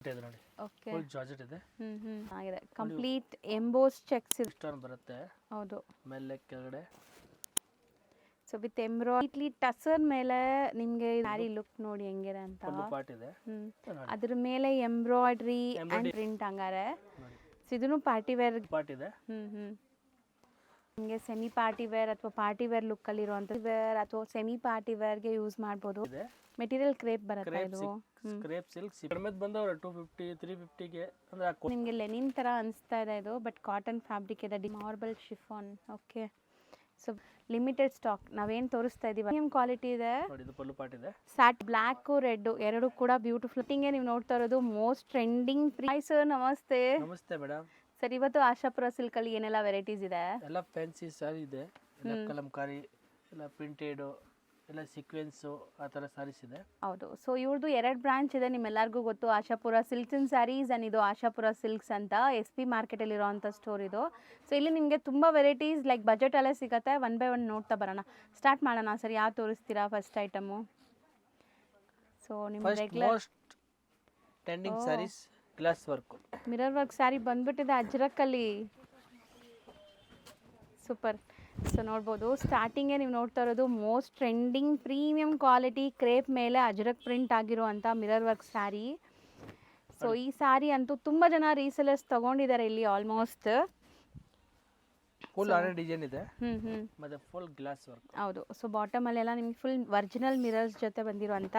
ಇದೆ ನೋಡಿ. Okay full georgette ಇದೆ. ಆಗಿದೆ. ಕಂಪ್ಲೀಟ್ ಎಂಬೋಸ್ ಚೆಕ್ಸ್ ಇದೆ. ಸ್ಟೋನ್ ಬರುತ್ತೆ ಹೌದು. ಮೇಲೆ ಕೆಳಗಡೆ. ಸೊ ವಿತ್ ಎಂಬ್ರಾಯ್ಡ್ರಿ ಟಸರ್ ಮೇಲೆ ನಿಮಗೆ ಸ್ಯಾರಿ ಲುಕ್ ನೋಡಿ ಹೆಂಗಿದೆ ಅಂತ. ಫುಲ್ ಪಾರ್ಟ್ ಇದೆ. ಅದ್ರ ಮೇಲೆ ಎಂಬ್ರಾಯ್ಡ್ರಿ ಅಂಡ್ ಪ್ರಿಂಟ್ ಹಂಗಾರೆ. ಸೊ ಇದನ್ನು ಪಾರ್ಟಿ ವೇರ್ ಪಾರ್ಟ್ ಇದೆ. ನಿಮಗೆ ಸೆಮಿ ಪಾರ್ಟಿ ವೇರ್ ಅಥವಾ ಪಾರ್ಟಿ ವೇರ್ ಲುಕ್ ಅಲ್ಲಿ ಇರುವಂತ ವೇರ್ ಅಥವಾ ಸೆಮಿ ಪಾರ್ಟಿ ವೇರ್ ಗೆ ಯೂಸ್ ಮಾಡಬಹುದು. ಮೆಟೀರಿಯಲ್ ಕ್ರೇಪ್ ಬರುತ್ತೆ ಇದು. ಕ್ರೇಪ್ ಸಿಲ್ಕ್ ಕಡಿಮೆ ಬಂದವರು 250 350 ಗೆ ಅಂದ್ರೆ ನಿಮಗೆ ಲೆನಿನ್ ತರ ಅನಿಸ್ತಾ ಇದೆ ಇದು, ಬಟ್ ಕಾಟನ್ ಫ್ಯಾಬ್ರಿಕ್ ಇದೆ. Marble chiffon. Okay. So limited stock ನಾವೇನು ತೋರಿಸ್ತಾ ಇದೀವಿ ಪ್ರೀಮಿಯಂ ಕ್ವಾಲಿಟಿ ಇದೆ. ನೋಡಿ ಇದು ಪಲ್ಲು ಪಾರ್ಟ್ ಇದೆ. ಸ್ಯಾಟ್ ಬ್ಲ್ಯಾಕ್ ರೆಡ್ ಎರಡು ಕೂಡ ಬ್ಯೂಟಿಫುಲ್ ಫಿಟ್ಟಿಂಗ್ ನೀವು ನೋಡ್ತಾ ಇರೋದು ಮೋಸ್ಟ್ ಟ್ರೆಂಡಿಂಗ್. ಹಾಯ್ ಸರ್, ನಮಸ್ತೆ. ನಮಸ್ತೆ ಮೇಡಮ್. ಸರ್, ಇವತ್ತು ಆಶಾಪುರ ಸಿಲ್ಕ್ ಅಲ್ಲಿ ಏನೆಲ್ಲ ವೆರೈಟೀಸ್ ಇದೆ? ಎಲ್ಲ ಫ್ಯಾನ್ಸಿ ಸಾರಿ ಇದೆ, ಎಲ್ಲ ಕಲಂಕಾರಿ, ಎಲ್ಲ ಪ್ರಿಂಟೆಡ್, ಎಲ್ಲ ಸೀಕ್ವೆನ್ಸ್ ಆ ಥರ ಸಾರೀಸ್ ಇದೆ. ಹೌದು. ಸೊ ಇವ್ರದ್ದು 2 ಬ್ರಾಂಚ್ ಇದೆ, ನಿಮ್ಮೆಲ್ಲರಿಗೂ ಗೊತ್ತು. Ashapura silks and saris and ಇದು ಆಶಾಪುರ ಸಿಲ್ಕ್ಸ್ ಅಂತ SP ಮಾರ್ಕೆಟ್ ಅಲ್ಲಿ ಇರೋಂಥ ಸ್ಟೋರ್ ಇದು. ಸೊ ಇಲ್ಲಿ ನಿಮಗೆ ತುಂಬಾ ವೆರೈಟೀಸ್ ಲೈಕ್ ಬಜೆಟ್ ಅಲ್ಲೇ ಸಿಗುತ್ತೆ. 1 by 1 ನೋಡ್ತಾ ಬರೋಣ. ಸ್ಟಾರ್ಟ್ ಮಾಡೋಣ ಸರ್. ಯಾವ ತೋರಿಸ್ತೀರಾ ಫಸ್ಟ್ ಐಟಮು? ಸೊ ನಿಮ್ಮ regular most trending saris glass work, mirror work sari ಬಂದ್ಬಿಟ್ಟಿದೆ ಅಜ್ರಕ್ಕಲ್ಲಿ. ಸೂಪರ್. ಸೊ ನೋಡ್ಬೋದು, ಸ್ಟಾರ್ಟಿಂಗೇ ನೀವು ನೋಡ್ತಾ ಇರೋದು most trending premium quality crepe ಮೇಲೆ ಅಜ್ರಕ್ ಪ್ರಿಂಟ್ ಆಗಿರುವಂಥ ಮಿರರ್ ವರ್ಕ್ ಸ್ಯಾರಿ. ಸೊ ಈ ಸ್ಯಾರಿ ಅಂತೂ ತುಂಬ ಜನ ರೀಸೆಲರ್ಸ್ ತಗೊಂಡಿದ್ದಾರೆ ಇಲ್ಲಿ ಆಲ್ಮೋಸ್ಟ್. ಫುಲ್ ಆನೆ ಡಿಸೈನ್ ಇದೆ. ಮತ್ತೆ ಫುಲ್ ಗ್ಲಾಸ್ ವರ್ಕ್. ಹೌದು. ಸೊ ಬಾಟಮ್ ಅಲ್ಲೆಲ್ಲ ನಿಮ್ಗೆ ಫುಲ್ ಒರಿಜಿನಲ್ ಮಿರರ್ಸ್ ಜೊತೆ ಬಂದಿರುವಂಥ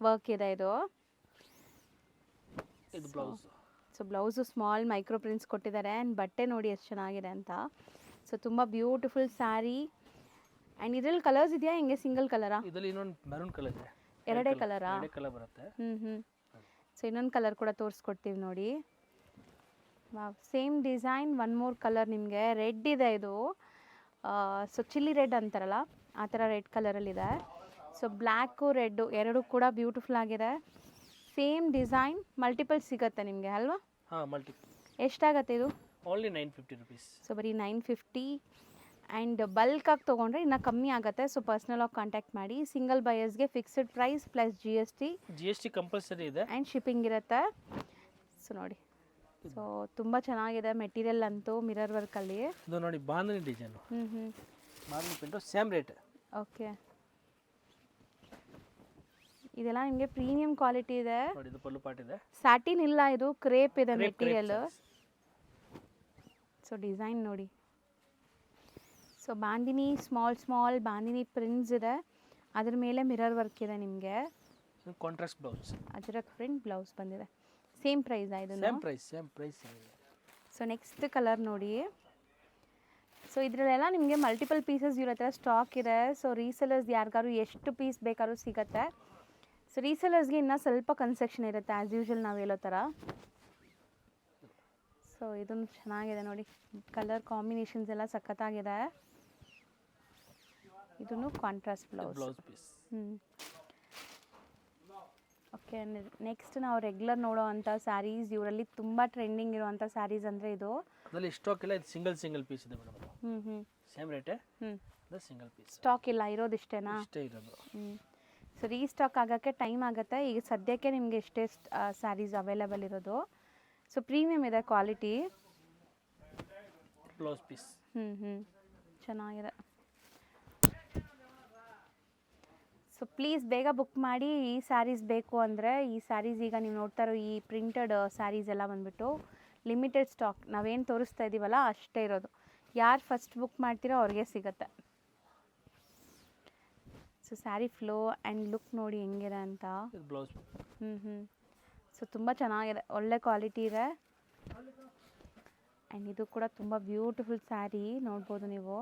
ವರ್ಕ್ ಇದೆ ಇದು. ಇದು blouse. So blouse small micro prints ಕೊಟ್ಟಿದ್ದಾರೆ. ಆ್ಯಂಡ್ ಬಟ್ಟೆ ನೋಡಿ ಎಷ್ಟು ಚೆನ್ನಾಗಿದೆ ಅಂತ. ಸೊ ತುಂಬ ಬ್ಯೂಟಿಫುಲ್ ಸ್ಯಾರಿ. ಆ್ಯಂಡ್ ಇದರಲ್ಲಿ ಕಲರ್ಸ್ ಇದೆಯಾ ಹೆಂಗೆ? ಸಿಂಗಲ್ ಕಲರಾ? ಇದರಲ್ಲಿ ಇನ್ನೊಂದು ಮೆರೂನ್ ಕಲರ್ ಇದೆ. ಎರಡೇ ಕಲರಾ? ಎರಡೇ ಕಲರ್ ಬರುತ್ತೆ. ಸೊ ಇನ್ನೊಂದು ಕಲರ್ ಕೂಡ ತೋರಿಸ್ಕೊಡ್ತೀವಿ ನೋಡಿ. ಸೇಮ್ ಡಿಸೈನ್, 1 more ಕಲರ್ ನಿಮಗೆ ರೆಡ್ ಇದೆ ಇದು. ಸೊ ಚಿಲ್ಲಿ ರೆಡ್ ಅಂತಾರಲ್ಲ ಆ ಥರ ರೆಡ್ ಕಲರಲ್ಲಿದೆ. ಸೊ ಬ್ಲ್ಯಾಕು ರೆಡ್ಡು ಎರಡು ಕೂಡ ಬ್ಯೂಟಿಫುಲ್ ಆಗಿದೆ. ಸೇಮ್ ಡಿಸೈನ್ ಮಲ್ಟಿಪಲ್ ಸಿಗುತ್ತೆ ನಿಮಗೆ ಅಲ್ವಾ? ಹಾಂ, ಮಲ್ಟಿಪಲ್. ಎಷ್ಟಾಗತ್ತೆ ಇದು? Only 950 rupees. ಸೊ ಬರೀ 950. ಆ್ಯಂಡ್ ಬಲ್ಕಾಗಿ ತೊಗೊಂಡ್ರೆ ಇನ್ನೂ ಕಮ್ಮಿ ಆಗುತ್ತೆ. ಸೊ ಪರ್ಸ್ನಲಾಗಿ ಕಾಂಟ್ಯಾಕ್ಟ್ ಮಾಡಿ. ಸಿಂಗಲ್ ಬಯರ್ಸ್ಗೆ fixed price plus GST compulsory ಇದೆ. ಆ್ಯಂಡ್ ಶಿಪ್ಪಿಂಗ್ ಇರುತ್ತೆ. ಸೊ ನೋಡಿ, ಸೊ ತುಂಬ ಚೆನ್ನಾಗಿದೆ ಮೆಟೀರಿಯಲ್ ಅಂತೂ ಮಿರರ್ ವರ್ಕಲ್ಲಿ. ಇದು ನೋಡಿ bandhani design. Bandhani print same rate. Okay. ಇದೆಲ್ಲ ನಿಮಗೆ ಪ್ರೀಮಿಯಂ ಕ್ವಾಲಿಟಿ ಇದೆ. ನೋಡಿ ಇದು ಪಲ್ಲು ಪಾರ್ಟ್ ಇದೆ. ಸ್ಯಾಟಿನ್ ಇಲ್ಲ, ಇದು ಕ್ರೇಪ್ ಇದೆ ಮೆಟೀರಿಯಲ್. ಸೊ ಡಿಸೈನ್ ನೋಡಿ. So bandhani small bandhani prints ಇದೆ. ಅದ್ರ ಮೇಲೆ ಮಿರರ್ ವರ್ಕ್ ಇದೆ ನಿಮಗೆ. Contrast blouse, Ajrakh print blouse ಬಂದಿದೆ. ಸೇಮ್ ಪ್ರೈಸ್ ಇದು? Same price. So next colour ನೋಡಿ. ಸೊ ಇದರಲ್ಲೆಲ್ಲ ನಿಮಗೆ ಮಲ್ಟಿಪಲ್ ಪೀಸಸ್ ಇರೋ ಥರ ಸ್ಟಾಕ್ ಇದೆ. ಸೊ ರೀಸೆಲರ್ಸ್ ಯಾರಿಗಾರು ಎಷ್ಟು ಪೀಸ್ ಬೇಕಾದ್ರೂ ಸಿಗುತ್ತೆ. ಸೊ ರೀಸೆಲರ್ಸ್ಗೆ ಇನ್ನೂ ಸ್ವಲ್ಪ ಕನ್ಸೆಕ್ಷನ್ ಇರುತ್ತೆ ಆ್ಯಸ್ ಯೂಶುವಲ್ ನಾವು ಹೇಳೋ ಥರ. ಸೊ ಇದನ್ನು ಚೆನ್ನಾಗಿದೆ ನೋಡಿ, ಕಲರ್ ಕಾಂಬಿನೇಷನ್ಸ್ ಎಲ್ಲ ಸಖತ್ತಾಗಿದೆ. ಇದನ್ನು contrast blouse piece. Okay. Next ನಾವು ರೆಗ್ಯುಲರ್ ನೋಡೋ ಅಂಥ ಸ್ಯಾರೀಸ್, ಇವರಲ್ಲಿ ತುಂಬ ಟ್ರೆಂಡಿಂಗ್ ಇರುವಂಥ ಸ್ಯಾರೀಸ್ ಅಂದರೆ ಇದು. ಅದರಲ್ಲಿ ಸ್ಟಾಕ್ ಇಲ್ಲ, ಇದು ಸಿಂಗಲ್ ಪೀಸ್ ಇದೆ ಮೇಡಮ್. Same rate. ಅದು ಸಿಂಗಲ್ ಪೀಸ್. ಸ್ಟಾಕ್ ಇಲ್ಲ, ಇರೋದಿಷ್ಟೇನಾ? ಇಷ್ಟೇ ಇರೋದು. ಸೊ ರೀಸ್ಟಾಕ್ ಆಗೋಕ್ಕೆ ಟೈಮ್ ಆಗುತ್ತೆ. ಈಗ ಸದ್ಯಕ್ಕೆ ನಿಮಗೆ ಎಷ್ಟೇ ಸ್ಯಾರೀಸ್ ಅವೈಲೇಬಲ್ ಇರೋದು. ಸೊ ಪ್ರೀಮಿಯಮ್ ಇದೆ ಕ್ವಾಲಿಟಿ. Blouse piece. ಚೆನ್ನಾಗಿದೆ. ಸೊ ಪ್ಲೀಸ್ ಬೇಗ ಬುಕ್ ಮಾಡಿ. ಈ ಸ್ಯಾರೀಸ್ ಬೇಕು ಅಂದರೆ ಈ ಸ್ಯಾರೀಸ್ ಈಗ ನೀವು ನೋಡ್ತಾ ಇರೋ ಈ ಪ್ರಿಂಟೆಡ್ ಸ್ಯಾರೀಸ್ ಎಲ್ಲ ಬಂದುಬಿಟ್ಟು ಲಿಮಿಟೆಡ್ ಸ್ಟಾಕ್. ನಾವೇನು ತೋರಿಸ್ತಾ ಇದ್ದೀವಲ್ಲ ಅಷ್ಟೇ ಇರೋದು. ಯಾರು ಫಸ್ಟ್ ಬುಕ್ ಮಾಡ್ತೀರೋ ಅವ್ರಿಗೆ ಸಿಗುತ್ತೆ. So sari flow and look ನೋಡಿ ಹೆಂಗಿದೆ ಅಂತ. ಬ್ಲೌಸ್. ಸೊ ತುಂಬ ಚೆನ್ನಾಗಿದೆ, ಒಳ್ಳೆ ಕ್ವಾಲಿಟಿ ಇದೆ. ಆ್ಯಂಡ್ ಇದು ಕೂಡ ತುಂಬ ಬ್ಯೂಟಿಫುಲ್ ಸ್ಯಾರಿ ನೋಡ್ಬೋದು ನೀವು.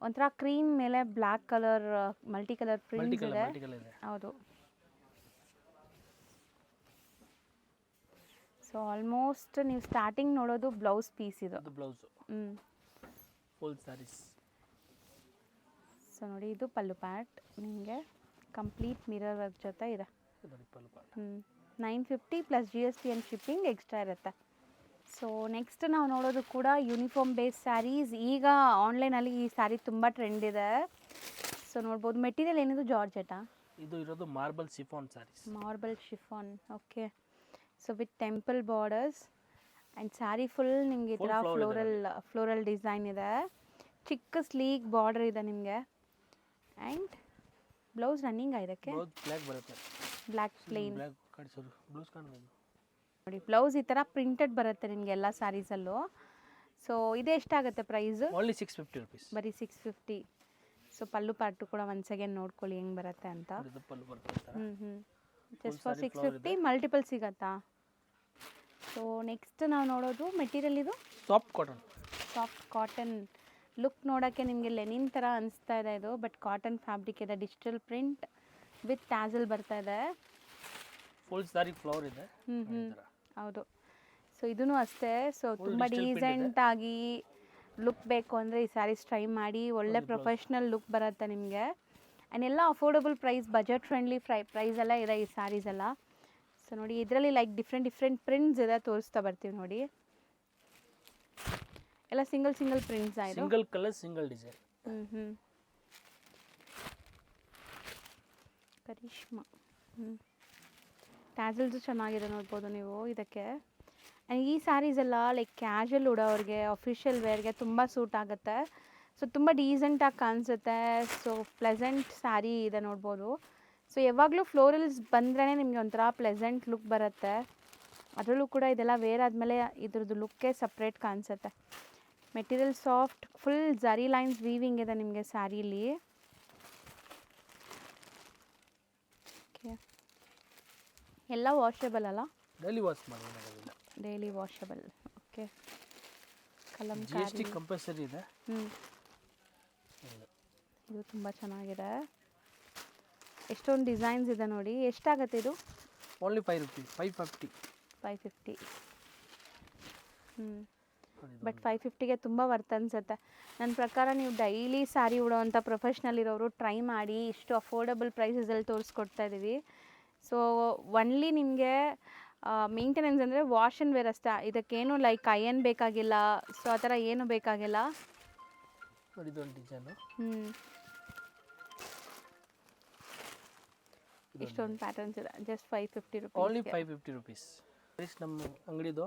ಒಂಥರ ಕ್ರೀಮ್ ಮೇಲೆ black colour multi colour prints ಇದೆ. ಹೌದು. ಸೊ ಆಲ್ಮೋಸ್ಟ್ ನೀವು ಸ್ಟಾರ್ಟಿಂಗ್ ನೋಡೋದು ಬ್ಲೌಸ್ ಪೀಸ್ ಇದು. ಬ್ಲೌಸ್. ಫುಲ್ ಸ್ಯಾರೀಸ್. ಸೊ ನೋಡಿ, ಇದು ಪಲ್ಲು ಪ್ಯಾಟ್ ನಿಮಗೆ ಕಂಪ್ಲೀಟ್ ಮಿರರ್ ವರ್ಕ್ ಜೊತೆ ಇದೆ. 950 plus GST and shipping extra ಇರುತ್ತೆ. ಸೊ ನೆಕ್ಸ್ಟ್ ನಾವು ನೋಡೋದು ಕೂಡ ಯೂನಿಫಾರ್ಮ್ ಬೇಸ್ ಸ್ಯಾರೀಸ್. ಈಗ ಆನ್ಲೈನಲ್ಲಿ ಈ ಸ್ಯಾರಿ ತುಂಬ ಟ್ರೆಂಡ್ ಇದೆ. ಸೊ ನೋಡ್ಬೋದು, ಮೆಟೀರಿಯಲ್ ಏನಿದು ಜಾರ್ಜೆಟಾ? ಇದು ಇರೋದು marble chiffon sarees. Marble chiffon. Okay. So with temple borders and saree full ನಿಮಗೆ ಈ ಥರ ಫ್ಲೋರಲ್ ಡಿಸೈನ್ ಇದೆ. ಚಿಕ್ಕ ಸ್ಲೀಕ್ ಬಾರ್ಡರ್ ಇದೆ ನಿಮಗೆ. ಆ್ಯಂಡ್ ಬ್ಲೌಸ್ ರನ್ನಿಂಗ್ ಇದಕ್ಕೆ ಬ್ಲ್ಯಾಕ್ ಬರುತ್ತೆ, ಬ್ಲ್ಯಾಕ್ ಪ್ಲೇನ್ ಬ್ಲೌಸ್ ಕಾಣ್ಬೋದು ನೋಡಿ. ಬ್ಲೌಸ್ ಈ ಥರ ಪ್ರಿಂಟೆಡ್ ಬರುತ್ತೆ ನಿಮಗೆ ಎಲ್ಲ ಸ್ಯಾರೀಸಲ್ಲೂ. ಸೊ ಇದು ಎಷ್ಟಾಗುತ್ತೆ ಪ್ರೈಸು? Only 650 rupees. ಬರೀ 650. ಸೊ ಪಲ್ಲು ಪಾರ್ಟು ಕೂಡ ಒನ್ಸ್ ಅಗೇನ್ ನೋಡ್ಕೊಳ್ಳಿ ಹೆಂಗೆ ಬರುತ್ತೆ ಅಂತ. ಪಲ್ಲು ಬರುತ್ತೆ. ಜಸ್ಟ್ ಫಾರ್ 650 ಮಲ್ಟಿಪಲ್ ಸಿಗತ್ತಾ? ಸೊ ನೆಕ್ಸ್ಟ್ ನಾವು ನೋಡೋದು ಮೆಟೀರಿಯಲ್ ಇದು ಸಾಫ್ಟ್ ಕಾಟನ್. ಲುಕ್ ನೋಡೋಕ್ಕೆ ನಿಮಗೆ ಲೆನಿನ್ ಥರ ಅನಿಸ್ತಾ ಇದೆ ಇದು, ಬಟ್ ಕಾಟನ್ ಫ್ಯಾಬ್ರಿಕ್ ಇದೆ. ಡಿಜಿಟಲ್ ಪ್ರಿಂಟ್ ವಿತ್ ಟ್ಯಾಸಲ್ ಬರ್ತಾ ಇದೆ. ಫುಲ್ ಸಾರಿ ಫ್ಲವರ್ ಇದೆ. ಹೌದು. ಸೊ ಇದೂ ಅಷ್ಟೇ. ಸೊ ತುಂಬ ಡೀಸೆಂಟಾಗಿ ಲುಕ್ ಬೇಕು ಅಂದರೆ ಈ ಸ್ಯಾರೀಸ್ ಟ್ರೈ ಮಾಡಿ. ಒಳ್ಳೆ ಪ್ರೊಫೆಷ್ನಲ್ ಲುಕ್ ಬರುತ್ತೆ ನಿಮಗೆ. ಆ್ಯಂಡ್ ಎಲ್ಲ affordable price, budget friendly price ಎಲ್ಲ ಇದೆ ಈ ಸ್ಯಾರೀಸ್ ಎಲ್ಲ. ಸೊ ನೋಡಿ ಇದರಲ್ಲಿ ಲೈಕ್ ಡಿಫ್ರೆಂಟ್ ಪ್ರಿಂಟ್ಸ್ ಇದೆ, ತೋರಿಸ್ತಾ ಬರ್ತೀವಿ ನೋಡಿ. ಎಲ್ಲ ಸಿಂಗಲ್ ಪ್ರಿಂಟ್ಸ್ ಆಯಿತು, single colour single design. Karishma tassels ಚೆನ್ನಾಗಿದೆ ನೋಡ್ಬೋದು ನೀವು ಇದಕ್ಕೆ. ಆ್ಯಂಡ್ ಈ ಸ್ಯಾರೀಸ್ ಎಲ್ಲ ಲೈಕ್ ಕ್ಯಾಶುವಲ್ ಉಡೋರಿಗೆ, ಅಫಿಷಿಯಲ್ ವೇರ್ಗೆ ತುಂಬ ಸೂಟ್ ಆಗುತ್ತೆ. ಸೊ ತುಂಬ ಡೀಸೆಂಟಾಗಿ ಕಾಣಿಸುತ್ತೆ. ಸೊ ಪ್ಲೆಸೆಂಟ್ ಸ್ಯಾರಿ ಇದೆ ನೋಡ್ಬೋದು. ಸೊ ಯಾವಾಗಲೂ ಫ್ಲೋರಲ್ಸ್ ಬಂದ್ರೇ ನಿಮಗೆ ಒಂಥರ ಪ್ಲೆಸೆಂಟ್ ಲುಕ್ ಬರುತ್ತೆ. ಅದರಲ್ಲೂ ಕೂಡ ಇದೆಲ್ಲ ವೇರ್ ಆದಮೇಲೆ ಇದ್ರದ್ದು ಲುಕ್ಕೇ ಸಪ್ರೇಟ್ ಕಾಣಿಸುತ್ತೆ. ಮೆಟೀರಿಯಲ್ ಸಾಫ್ಟ್, ಫುಲ್ ಜರಿ ಲೈನ್ಸ್ ವೀವಿಂಗ್ ಇದೆ ನಿಮಗೆ ಸ್ಯಾರೀಲಿ. ಓಕೆ, ಎಲ್ಲ ವಾಷಬಲ್ ಅಲ್ಲ? ಡೈಲಿ ವಾಶ್ ಮಾಡೋದಿಲ್ಲ, daily washable. Okay, GST compulsory ಇದೆ. ಇದು ತುಂಬ ಚೆನ್ನಾಗಿದೆ. ಎಷ್ಟೊಂದು ಡಿಸೈನ್ಸ್ ಇದೆ ನೋಡಿ. ಎಷ್ಟಾಗುತ್ತೆ ಇದು? Only 5 rupees, 550. ಬಟ್ 550ಗೆ ತುಂಬ ವರ್ತ್ ಅನಿಸುತ್ತೆ ನನ್ನ ಪ್ರಕಾರ. ನೀವು ಡೈಲಿ ಸ್ಯಾರಿ ಉಡೋವಂಥ ಪ್ರೊಫೆಷ್ನಲ್ ಇರೋರು ಟ್ರೈ ಮಾಡಿ. ಇಷ್ಟು ಅಫೋರ್ಡಬಲ್ ಪ್ರೈಸಸಲ್ಲಿ ತೋರಿಸ್ಕೊಡ್ತಾ ಇದ್ದೀವಿ. ಸೊ ಒನ್ಲಿ ನಿಮಗೆ ಮೇಂಟೆನೆನ್ಸ್ ಅಂದರೆ ವಾಶ್ ಆ್ಯಂಡ್ ವೇರ್ ಅಷ್ಟೇ. ಇದಕ್ಕೇನು ಲೈಕ್ ಅಯನ್ ಬೇಕಾಗಿಲ್ಲ, ಸೊ ಆ ಥರ ಏನು ಬೇಕಾಗಿಲ್ಲ. ಇಷ್ಟೊಂದು ಪ್ಯಾಟರ್ನ್ಸ್ ಇದೆ. Just 550 rupees. Only 550 rupees. ನಮ್ಮ ಅಂಗಡಿದು.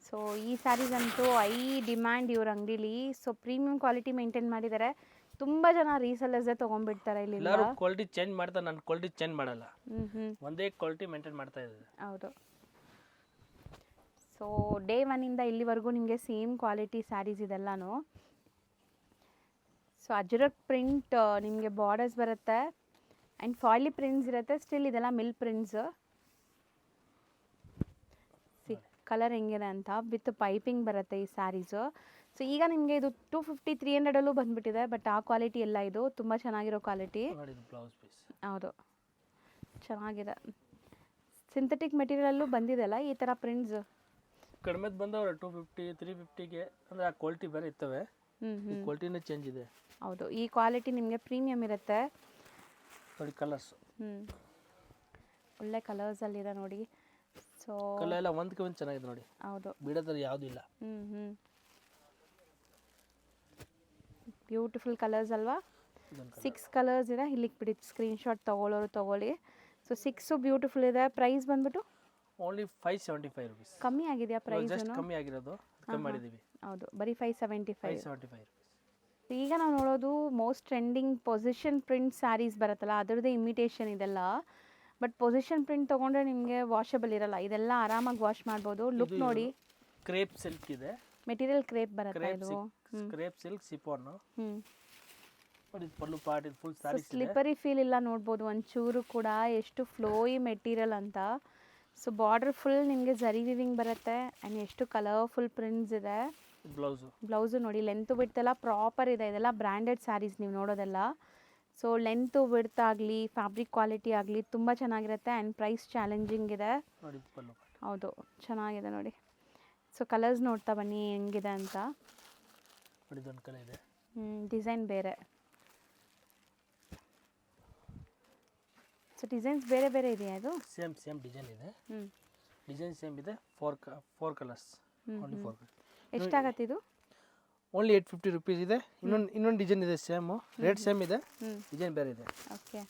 ಸೊ ಈ ಸ್ಯಾರೀಸ್ ಅಂತೂ ಐ ಡಿಮ್ಯಾಂಡ್ ಇವ್ರ ಅಂಗಡಿಲಿ. ಸೊ ಪ್ರೀಮಿಯಂ ಕ್ವಾಲಿಟಿ ಮೇಂಟೈನ್ ಮಾಡಿದ್ದಾರೆ. ತುಂಬ ಜನ ರೀಸೆಲ್ಲರ್ಸೇ ತೊಗೊಂಡ್ಬಿಡ್ತಾರೆ ಇಲ್ಲಿ. ಎಲ್ಲರೂ ಕ್ವಾಲಿಟಿ ಚೇಂಜ್ ಮಾಡ್ತಾರೆ, ನಾನು ಕ್ವಾಲಿಟಿ ಚೇಂಜ್ ಮಾಡಲ್ಲ. ಒಂದೇ ಕ್ವಾಲಿಟಿ ಮೇಂಟೈನ್ ಮಾಡ್ತಾ ಇದ್ದಾರೆ. ಹೌದು. ಸೊ ಡೇ 1ಇಂದ ಇಲ್ಲಿವರೆಗೂ ನಿಮಗೆ ಸೇಮ್ ಕ್ವಾಲಿಟಿ ಸ್ಯಾರೀಸ್ ಇದೆಲ್ಲನೂ. ಸೊ ಅಜ್ರಕ್ ಪ್ರಿಂಟ್ ನಿಮಗೆ ಬಾರ್ಡರ್ಸ್ ಬರುತ್ತೆ ಆ್ಯಂಡ್ ಫಾಯ್ಲಿ ಪ್ರಿಂಟ್ಸ್ ಇರುತ್ತೆ. ಸ್ಟಿಲ್ ಇದೆಲ್ಲ ಮಿಲ್ ಪ್ರಿಂಟ್ಸ್. ಸಿ ಕಲರ್ ಹೆಂಗಿದೆ ಅಂತ. ವಿತ್ ಪೈಪಿಂಗ್ ಬರುತ್ತೆ ಈ ಸ್ಯಾರೀಸು. ಸೊ ಈಗ ನಿಮಗೆ ಇದು 250-300 ಬಂದುಬಿಟ್ಟಿದೆ. ಬಟ್ ಆ ಕ್ವಾಲಿಟಿ ಎಲ್ಲ ಇದು ತುಂಬ ಚೆನ್ನಾಗಿರೋ ಕ್ವಾಲಿಟಿ. ಹೌದು, ಚೆನ್ನಾಗಿದೆ. ಸಿಂಥೆಟಿಕ್ ಮೆಟೀರಿಯಲ್ಲೂ ಬಂದಿದೆಲ್ಲ ಈ ಥರ ಪ್ರಿಂಟ್ಸ್. ಕಡಿಮೆ ಬಂದವ್ರೆ 250-350ಗೆ. ಅಂದರೆ ಆ ಕ್ವಾಲಿಟಿ ಬೇರೆ ಇರ್ತವೆ, ಕ್ವಾಲಿಟಿನೇ ಚೇಂಜ್ ಇದೆ. ಹೌದು, ಈ ಕ್ವಾಲಿಟಿ ನಿಮಗೆ ಪ್ರೀಮಿಯಮ್ ಇರುತ್ತೆ ನೋಡಿ. ಕಲರ್ಸ್ ಒಳ್ಳೆ ಕಲರ್ಸಲ್ಲಿದೆ ನೋಡಿ. ಸೊ ಕಲರ್ ಎಲ್ಲ ಒಂದಕ್ಕೆ ಒಂದು ಚೆನ್ನಾಗಿದೆ ನೋಡಿ. ಹೌದು, ಬಿಡೋದ್ರ ಯಾವುದೂ ಇಲ್ಲ. ಬ್ಯೂಟಿಫುಲ್ ಕಲರ್ಸ್ ಅಲ್ವಾ? 6 ಕಲರ್ಸ್ ಇದೆ. ಇಲ್ಲಿಗೆ ಬಿಡಿ, ಸ್ಕ್ರೀನ್ಶಾಟ್ ತೊಗೊಳ್ಳೋರು ತೊಗೊಳ್ಳಿ. ಸೊ 6 ಬ್ಯೂಟಿಫುಲ್ ಇದೆ. ಪ್ರೈಸ್ ಬಂದ್ಬಿಟ್ಟು ಓನ್ಲಿ 575 rupees. ಕಮ್ಮಿ ಆಗಿದೆಯಾ ಪ್ರೈಸ್? ಜಸ್ಟ್ ಕಮ್ಮಿ ಆಗಿರೋದು, ಕಮ್ಮಿ ಮಾಡಿದ್ದೀವಿ. ಹೌದು, ಬರೀ 575 rupees. ಈಗ ನಾವು ನೋಡೋದು most trending position print sarees ಬರುತ್ತಲ್ಲ, ಅದರದ್ದೇ ಇಮಿಟೇಷನ್ ಇದೆಲ್ಲ. ಬಟ್ ಪೊಸಿಷನ್ ಪ್ರಿಂಟ್ ತೊಗೊಂಡ್ರೆ ನಿಮಗೆ ವಾಷಬಲ್ ಇರಲ್ಲ. ಇದೆಲ್ಲ ಆರಾಮಾಗಿ ವಾಶ್ ಮಾಡ್ಬೋದು. ಲುಕ್ ನೋಡಿ, ಕ್ರೇಪ್ ಸಿಲ್ಕ್ ಇದೆ. ಮೆಟೀರಿಯಲ್ ಕ್ರೇಪ್ ಬರುತ್ತೆ ಇದು. ಕ್ರೇಪ್ ಸಿಲ್ಕ್ ಸಿಫಾನ್ ನೋಡಿ. ಪಲ್ಲು ಪಾರ್ಟ್ ಇದು ಫುಲ್ ಸ್ಯಾರೀಸ್ ಇದೆ. ಸ್ಲಿಪ್ಪರಿ ಫೀಲ್ ಇಲ್ಲ ನೋಡ್ಬೋದು ಒಂಚೂರು ಕೂಡ, ಎಷ್ಟು ಫ್ಲೋಯಿ ಮೆಟೀರಿಯಲ್ ಅಂತ. ಸೊ ಬಾರ್ಡರ್ ಫುಲ್ ನಿಮಗೆ ಜರಿ ವಿವಿಂಗ್ ಬರುತ್ತೆ ಆ್ಯಂಡ್ ಎಷ್ಟು ಕಲರ್ಫುಲ್ ಪ್ರಿಂಟ್ಸ್ ಇದೆ. ಬ್ಲೌಸು ನೋಡಿ, ಲೆಂತು ಬಿಡ್ತೆಲ್ಲ ಪ್ರಾಪರ್ ಇದೆ. ಇದೆಲ್ಲ ಬ್ರ್ಯಾಂಡೆಡ್ ಸ್ಯಾರೀಸ್ ನೀವು ನೋಡೋದೆಲ್ಲ. ಸೊ ಲೆಂತು ಬಿಡ್ತ್ ಆಗಲಿ, ಫ್ಯಾಬ್ರಿಕ್ ಕ್ವಾಲಿಟಿ ಆಗಲಿ ತುಂಬ ಚೆನ್ನಾಗಿರುತ್ತೆ. ಆ್ಯಂಡ್ ಪ್ರೈಸ್ ಚಾಲೆಂಜಿಂಗ್ ಇದೆ. ಹೌದು, ಚೆನ್ನಾಗಿದೆ ನೋಡಿ. ಸೊ ಕಲರ್ಸ್ ನೋಡ್ತಾ ಬನ್ನಿ ಹೆಂಗಿದೆ ಅಂತ. ಡಿಸೈನ್ ಬೇರೆ. ಸೊ ಡಿಸೈನ್ಸ್ ಬೇರೆ ಬೇರೆ ಇದೆಯಾ? ಇದು ಸೇಮ್ ಡಿಸೈನ್ ಇದೆ. ಡಿಸೈನ್ ಸೇಮ್ ಇದೆ. 4 ಕಲರ್ಸ್. Only 4 colours. ಎಷ್ಟಾಗತ್ತೆ ಇದು? ಓನ್ಲಿ 850 rupees ಇದೆ. ಇನ್ನೊಂದು ಡಿಸೈನ್ ಇದೆ, ಸೇಮ್ ರೇಟ್ ಸೇಮ್ ಇದೆ, ಡಿಸೈನ್ ಬೇರೆ ಇದೆ. ಓಕೆ.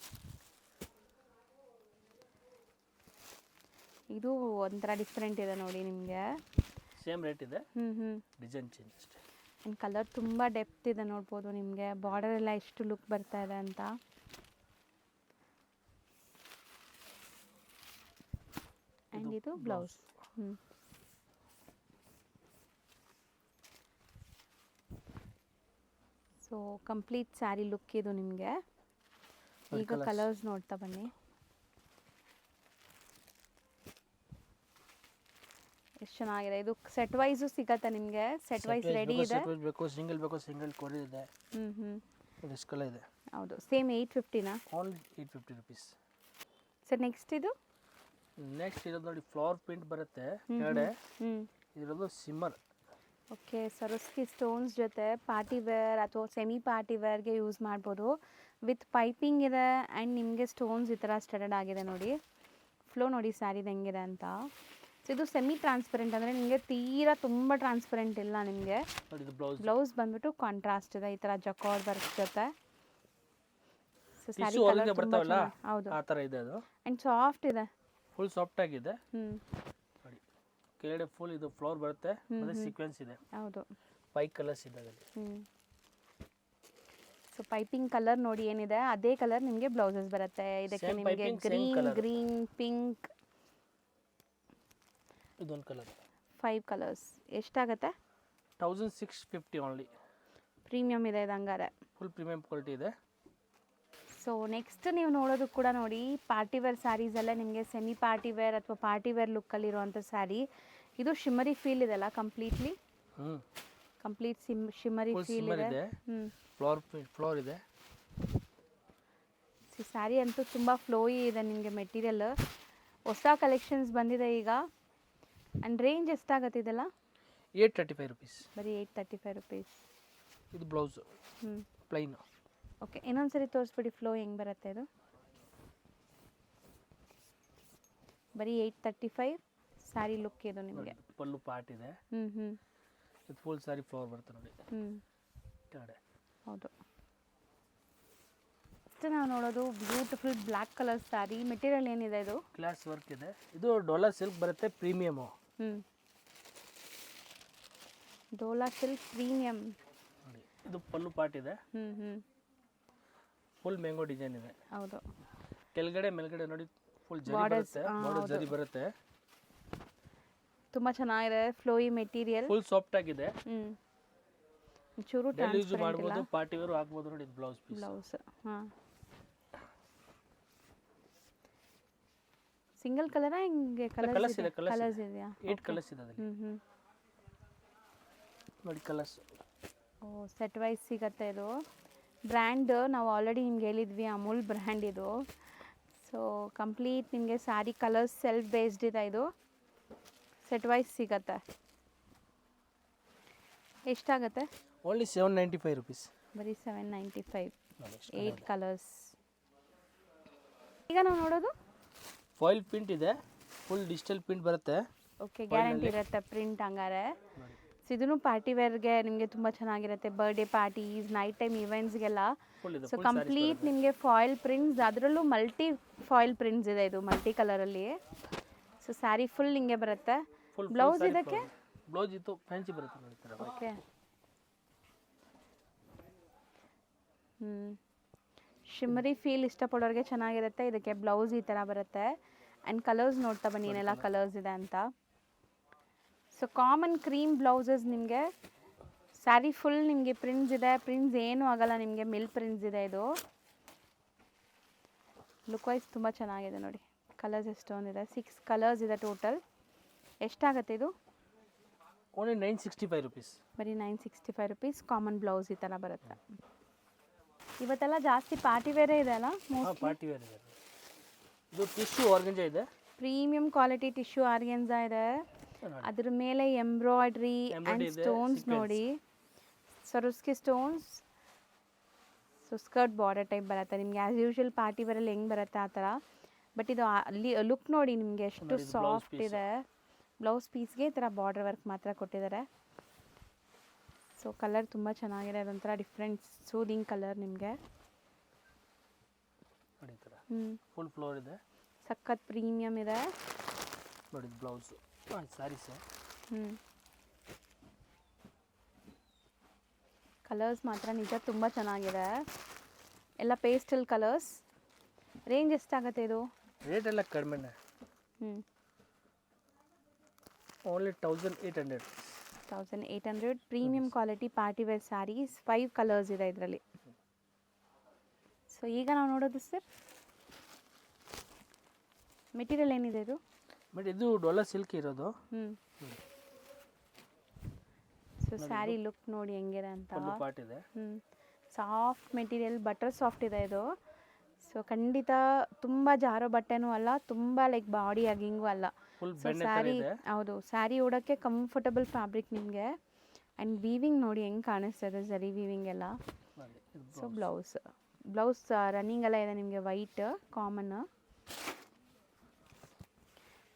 ಇದು ಒಂಥರ ಡಿಫ್ರೆಂಟ್ ಇದೆ ನೋಡಿ ನಿಮಗೆ. ಸೇಮ್ ರೇಟ್ ಇದೆ, ಹ್ಞೂ ಡಿಸೈನ್ ಚೇಂಜ್ ಅಷ್ಟೇ. ಆ್ಯಂಡ್ ಕಲರ್ ತುಂಬ ಡೆಪ್ತ್ ಇದೆ ನೋಡ್ಬೋದು ನಿಮಗೆ. ಬಾರ್ಡರ್ ಎಲ್ಲ ಎಷ್ಟು ಲುಕ್ ಬರ್ತಾ ಇದೆ ಅಂತ. ಆ್ಯಂಡ್ ಇದು blouse. So complete sari look ಇದು ನಿಮಗೆ. ಈಗ ಕಲರ್ಸ್ ನೋಡ್ತಾ ಬನ್ನಿ. ಎಷ್ಟು ಚೆನ್ನಾಗಿದೆ. ಇದು ಸೆಟ್ ವೈಸು ಸಿಗತ್ತಾ ನಿಮಗೆ? ಸೆಟ್ ವೈಸ್ ರೆಡಿ ಇದೆ. ಸೆಟ್ ವೈಸ್ ಬೇಕು, ಸಿಂಗಲ್ ಬೇಕು, ಸಿಂಗಲ್ ಕೊಡಿ ಇದೆ. ಎಷ್ಟು ಕಲರ್ ಇದೆ? ಹೌದು, ಸೇಮ್ 850ನಾ? All 850 rupees. ಸರ್ ನೆಕ್ಸ್ಟ್ ಇದು? ನೆಕ್ಸ್ಟ್ ಇರೋದು ನೋಡಿ ಫ್ಲವರ್ ಪ್ರಿಂಟ್ ಬರುತ್ತೆ ಕೆಳಗಡೆ. ಇರೋದು ಸಿಮ್ಮರ್. ಓಕೆ, ಸರೋಸ್ಕಿ ಸ್ಟೋನ್ಸ್ ಜೊತೆ ಪಾರ್ಟಿ ವೇರ್ ಅಥವಾ ಸೆಮಿ ಪಾರ್ಟಿ ವೇರ್ಗೆ ಯೂಸ್ ಮಾಡ್ಬೋದು. ವಿತ್ ಪೈಪಿಂಗ್ ಇದೆ ಆ್ಯಂಡ್ ನಿಮಗೆ ಸ್ಟೋನ್ಸ್ ಈ ಥರ ಸ್ಟಡಡ್ ಆಗಿದೆ ನೋಡಿ. ಫ್ಲೋ ನೋಡಿ ಸ್ಯಾರಿದು ಹೆಂಗಿದೆ ಅಂತ. ಸೊ ಇದು ಸೆಮಿ ಟ್ರಾನ್ಸ್ಪರೆಂಟ್, ಅಂದರೆ ನಿಮಗೆ ತೀರಾ ತುಂಬ ಟ್ರಾನ್ಸ್ಪರೆಂಟ್ ಇಲ್ಲ ನಿಮಗೆ. ಬ್ಲೌಸ್ ಬಂದ್ಬಿಟ್ಟು ಕಾಂಟ್ರಾಸ್ಟ್ ಇದೆ ಈ ಥರ ಜಕಾರ್ಡ್ ವರ್ಕ್ ಜೊತೆ. ಸೊ ಸ್ಯಾರಿ ಕಲರ್ ಬರ್ತವಲ್ಲ, ಹೌದು ಆ ಥರ ಇದೆ ಅದು. ಆ್ಯಂಡ್ ಸಾಫ್ಟ್ ಇದೆ, ಫುಲ್ ಸಾಫ್ಟ್ ಆಗಿದೆ. ನೋಡಿ ಕೆಳಗಡೆ ಫುಲ್ ಇದು ಫ್ಲವರ್ ಬರುತ್ತೆ, ಮತ್ತೆ ಸೀಕ್ವೆನ್ಸ್ ಇದೆ. ಹೌದು, 5 ಕಲರ್ಸ್ ಇದೆ ಅದರಲ್ಲಿ. ಸೊ ಪೈಪಿಂಗ್ ಕಲರ್ ನೋಡಿ ಏನಿದೆ ಅದೇ ಕಲರ್ ನಿಮಗೆ ಬ್ಲೌಸಸ್ ಬರುತ್ತೆ. ಇದಕ್ಕೆ ನಿಮಗೆ ಗ್ರೀನ್, ಪಿಂಕ್, ಇದೊಂದು ಕಲರ್. 5 ಕಲರ್ಸ್. ಎಷ್ಟಾಗುತ್ತೆ? 1650 ಓನ್ಲಿ. ಪ್ರೀಮಿಯಮ್ ಇದೆ ಇದು ಹಂಗಾರೆ. ಫುಲ್ ಪ್ರೀಮಿಯಂ ಕ್ವಾಲಿಟಿ ಇದೆ. ಸೊ ನೆಕ್ಸ್ಟ್ ನೀವು ನೋಡೋದು ಕೂಡ ನೋಡಿ ಪಾರ್ಟಿ ವೇರ್ ಸ್ಯಾರೀಸ್ ಎಲ್ಲ ನಿಮಗೆ ಸೆಮಿ ಪಾರ್ಟಿ ವೇರ್ ಅಥವಾ ಪಾರ್ಟಿ ವೇರ್ ಲುಕ್ಕಲ್ಲಿರುವಂಥ ಸ್ಯಾರಿ. ಇದು ಶಿಮ್ಮರಿ ಫೀಲ್ ಇದೆಲ್ಲ ಕಂಪ್ಲೀಟ್ಲಿ. ಕಂಪ್ಲೀಟ್ ಶಿಮ್ಮರಿ ಫೀಲ್ ಇದೆ. ಫ್ಲೋರ್ ಇದೆ. ಸ್ಯಾರಿ ಅಂತೂ ತುಂಬ ಫ್ಲೋಯಿ ಇದೆ ನಿಮಗೆ. ಮೆಟೀರಿಯಲ್ ಹೊಸ ಕಲೆಕ್ಷನ್ಸ್ ಬಂದಿದೆ ಈಗ. ಆ್ಯಂಡ್ ರೇಂಜ್ ಎಷ್ಟಾಗತ್ತೆ ಇದೆಲ್ಲ? 835 ರುಪೀಸ್. ಬರೀ 835 ರುಪೀಸ್. ಇದು ಬ್ಲೌಸು ಪ್ಲೈನ್. ಓಕೆ, ಇನ್ನೊಂದ್ಸರಿ ತೋರಿಸ್ಬಿಡಿ ಫ್ಲೋ ಹೆಂಗೆ ಬರುತ್ತೆ ಇದು. ಬರೀ 835 ಸ್ಯಾರಿ ಲುಕ್ ಇದು ನಿಮಗೆ. ಪಲ್ಲು ಪಾರ್ಟ್ ಇದೆ. ಇದು ಫುಲ್ ಸ್ಯಾರಿ ಫ್ಲವರ್ ಬರುತ್ತೆ ನೋಡಿ. ಹೌದು. ನೆಕ್ಸ್ಟ್ ನಾವು ನೋಡೋದು beautiful black colour sari. Material ಏನಿದೆ ಇದು? ಗ್ಲಾಸ್ ವರ್ಕ್ ಇದೆ. ಇದು ಡೋಲಾ ಸಿಲ್ಕ್ ಬರುತ್ತೆ, ಪ್ರೀಮಿಯಮು. Dhola silk premium. ನೋಡಿ ಇದು ಪಲ್ಲು ಪಾರ್ಟ್ ಇದೆ. ಫುಲ್ ಮ್ಯಾಂಗೋ ಡಿಸೈನ್ ಇದೆ. ಹೌದು. ಕೆಳಗಡೆ ಮೇಲ್ಗಡೆ ನೋಡಿ ಫುಲ್ ಜರಿ ಬರುತ್ತೆ, ಬಾರ್ಡರ್ ಜರಿ ಬರುತ್ತೆ. ತುಂಬಾ ಚೆನ್ನಾಗಿದೆ ಫ್ಲೋಯಿ ಮೆಟೀರಿಯಲ್. ಫುಲ್ ಸಾಫ್ಟ್ ಆಗಿದೆ. ಚೂರು ಯೂಸ್ ಮಾಡಬಹುದು, ಪಾರ್ಟಿ ವೇರ್ ಹಾಕಬಹುದು ನೋಡಿ. ಇದು blouse piece. Blouse single colour ಹಿಂಗೆ ಕಲರ್ಸ್ ಇದೆಯಾ? 8 ಕಲರ್ಸ್ ಇದೆ ಅದರಲ್ಲಿ. ನೋಡಿ ಕಲರ್ಸ್. ಓ, ಸೆಟ್ ವೈಸ್ ಸಿಗತ್ತೆ ಇದು. ಬ್ರ್ಯಾಂಡ್ ನಾವು ಆಲ್ರೆಡಿ ನಿಮ್ಗೆ ಹೇಳಿದ್ವಿ, ಅಮೂಲ್ ಬ್ರ್ಯಾಂಡ್ ಇದು. ಸೊ ಕಂಪ್ಲೀಟ್ ನಿಮಗೆ ಸ್ಯಾರಿ ಕಲರ್ಸ್ ಸೆಲ್ಫ್ ಬೇಸ್ಡ್ ಇದೆ. ಇದು ಸೆಟ್ ವೈಸ್ ಸಿಗತ್ತೆ. ಎಷ್ಟಾಗತ್ತೆ? Only 795 rupees. ಬರೀ 795. 8 ಕಲರ್ಸ್. ಈಗ ನಾವು ನೋಡೋದು ಫಾಯಿಲ್ ಪ್ರಿಂಟ್ ಇದೆ. ಫುಲ್ ಡಿಜಿಟಲ್ ಪ್ರಿಂಟ್ ಬರುತ್ತೆ. ಓಕೆ, ಗ್ಯಾರಂಟಿ ಇರುತ್ತೆ ಪ್ರಿಂಟ್ ಹಂಗಾರೆ. ಸೊ ಇದನ್ನು ಪಾರ್ಟಿ ವೇರ್ಗೆ ನಿಮಗೆ ತುಂಬ ಚೆನ್ನಾಗಿರುತ್ತೆ. ಬರ್ಡೇ ಪಾರ್ಟೀಸ್, ನೈಟ್ ಟೈಮ್ ಈವೆಂಟ್ಸ್ಗೆಲ್ಲ. ಸೊ ಕಂಪ್ಲೀಟ್ ನಿಮಗೆ ಫಾಯಿಲ್ ಪ್ರಿಂಟ್ಸ್, ಅದರಲ್ಲೂ ಮಲ್ಟಿ ಫಾಯಿಲ್ ಪ್ರಿಂಟ್ಸ್ ಇದೆ. ಇದು ಮಲ್ಟಿ ಕಲರಲ್ಲಿ. ಸೊ ಸ್ಯಾರಿ ಫುಲ್ ಹಿಂಗೆ ಬರುತ್ತೆ. ಬ್ಲೌಸ್ ಇದಕ್ಕೆ? ಬ್ಲೌಸ್ ಇದು ಫ್ಯಾನ್ಸಿ ಬರುತ್ತೆ ನೋಡಿ. ಓಕೆ. ಶಿಮ್ಮರಿ ಫೀಲ್ ಇಷ್ಟಪಡೋರಿಗೆ ಚೆನ್ನಾಗಿರುತ್ತೆ. ಇದಕ್ಕೆ ಬ್ಲೌಸ್ ಈ ಥರ ಬರುತ್ತೆ. ಆ್ಯಂಡ್ ಕಲರ್ಸ್ ನೋಡ್ತಾ ಬನ್ನಿ ಏನೆಲ್ಲ ಕಲರ್ಸ್ ಇದೆ ಅಂತ. ಸೊ ಕಾಮನ್ ಕ್ರೀಮ್ ಬ್ಲೌಸಸ್ ನಿಮಗೆ ಸ್ಯಾರಿ ಫುಲ್ ನಿಮಗೆ ಪ್ರಿಂಟ್ಸ್ ಇದೆ. ಪ್ರಿಂಟ್ಸ್ ಏನೂ ಆಗಲ್ಲ ನಿಮಗೆ, ಮಿಲ್ ಪ್ರಿಂಟ್ಸ್ ಇದೆ. ಇದು ಲುಕ್ ವೈಸ್ ತುಂಬ ಚೆನ್ನಾಗಿದೆ ನೋಡಿ. ಕಲರ್ಸ್ ಎಷ್ಟೊಂದಿದೆ, 6 ಕಲರ್ಸ್ ಇದೆ ಟೋಟಲ್. ಎಷ್ಟಾಗುತ್ತೆ ಇದು? Only 965 rupees. ಬರೀ 965 ರುಪೀಸ್. ಕಾಮನ್ ಬ್ಲೌಸ್ ಈ ಥರ ಬರುತ್ತೆ. ಇವತ್ತೆಲ್ಲ ಜಾಸ್ತಿ ಪಾರ್ಟಿ ವೇರೇ ಇದೆ ಅಲ್ಲ? ಪಾರ್ಟಿ ವೇರ್ ಇದೆ. ಇದು ಟಿಶ್ಯೂ ಆರ್ಗಂಜಾ ಇದೆ. ಪ್ರೀಮಿಯಂ ಕ್ವಾಲಿಟಿ ಟಿಶ್ಯೂ ಆರ್ಗಂಜಾ ಇದೆ. ಅದ್ರ ಮೇಲೆ ಎಂಬ್ರಾಯ್ಡ್ರಿ ಆ್ಯಂಡ್ ಸ್ಟೋನ್ಸ್ ನೋಡಿ, ಸರೋಸ್ಕಿ stones. So skirt border type ಬರುತ್ತೆ ನಿಮಗೆ. ಆ್ಯಸ್ ಯೂಶುವಲ್ ಪಾರ್ಟಿ ವೇರಲ್ಲಿ ಹೆಂಗೆ ಬರುತ್ತೆ ಆ ಥರ. ಬಟ್ ಇದು ಅಲ್ಲಿ ಲುಕ್ ನೋಡಿ ನಿಮಗೆ ಎಷ್ಟು ಸಾಫ್ಟ್ ಇದೆ. ಬ್ಲೌಸ್ ಪೀಸ್ಗೆ ಈ ಥರ ಬಾರ್ಡರ್ ವರ್ಕ್ ಮಾತ್ರ ಕೊಟ್ಟಿದ್ದಾರೆ. ಸೊ ಕಲರ್ ತುಂಬ ಚೆನ್ನಾಗಿದೆ. ಅದೊಂಥರ ಡಿಫ್ರೆಂಟ್ ಸೂದಿಂಗ್ ಕಲರ್ ನಿಮಗೆ. ಫುಲ್ ಫ್ಲೋರ್ ಇದೆ. ಸಖತ್ ಪ್ರೀಮಿಯಮ್ ಇದೆ. ನೋಡಿ ಬ್ಲೌಸು ಸ್ಯಾರೀಸು. ಕಲರ್ಸ್ ಮಾತ್ರ ನಿಜ ತುಂಬ ಚೆನ್ನಾಗಿದೆ, ಎಲ್ಲ ಪೇಸ್ಟಲ್ ಕಲರ್ಸ್. ರೇಂಜ್ ಎಷ್ಟಾಗುತ್ತೆ ಇದು? ರೇಟ್ ಎಲ್ಲ ಕಡಿಮೆನೆ, only 1800. 1800 premium quality party wear sarees. 5 colours ಇದೆ ಇದರಲ್ಲಿ. ಸೊ ಈಗ ನಾವು ನೋಡೋದು ಸರ್ ಮೆಟೀರಿಯಲ್ ಏನಿದೆ ಇದು? ಬಟ್ ಇದು ಡೊಲಾ ಸಿಲ್ಕ್ ಇರೋದು. ಸೊ ಸ್ಯಾರಿ ಲುಕ್ ನೋಡಿ ಹೆಂಗಿದೆ ಅಂತ. ಪಾರ್ಟ್ ಇದೆ. ಸಾಫ್ಟ್ ಮೆಟೀರಿಯಲ್, ಬಟರ್ ಸಾಫ್ಟ್ ಇದೆ ಇದು. ಸೊ ಖಂಡಿತ ತುಂಬ ಜಾರೋ ಬಟ್ಟೆನೂ ಅಲ್ಲ, ತುಂಬ ಲೈಕ್ ಬಾಡಿ ಹಗಿಂಗೂ ಅಲ್ಲ. ಸೊ ಸ್ಯಾರಿ ಹೌದು, ಸ್ಯಾರಿ ಉಡೋಕ್ಕೆ ಕಂಫರ್ಟಬಲ್ ಫ್ಯಾಬ್ರಿಕ್ ನಿಮಗೆ. ಆ್ಯಂಡ್ ವೀವಿಂಗ್ ನೋಡಿ ಹೆಂಗೆ ಕಾಣಿಸ್ತದೆ, ಜರಿ ವೀವಿಂಗ್ ಎಲ್ಲ. ಸೊ ಬ್ಲೌಸ್ ರನ್ನಿಂಗ್ ಎಲ್ಲ ಇದೆ ನಿಮಗೆ, ವೈಟ್ ಕಾಮನ್.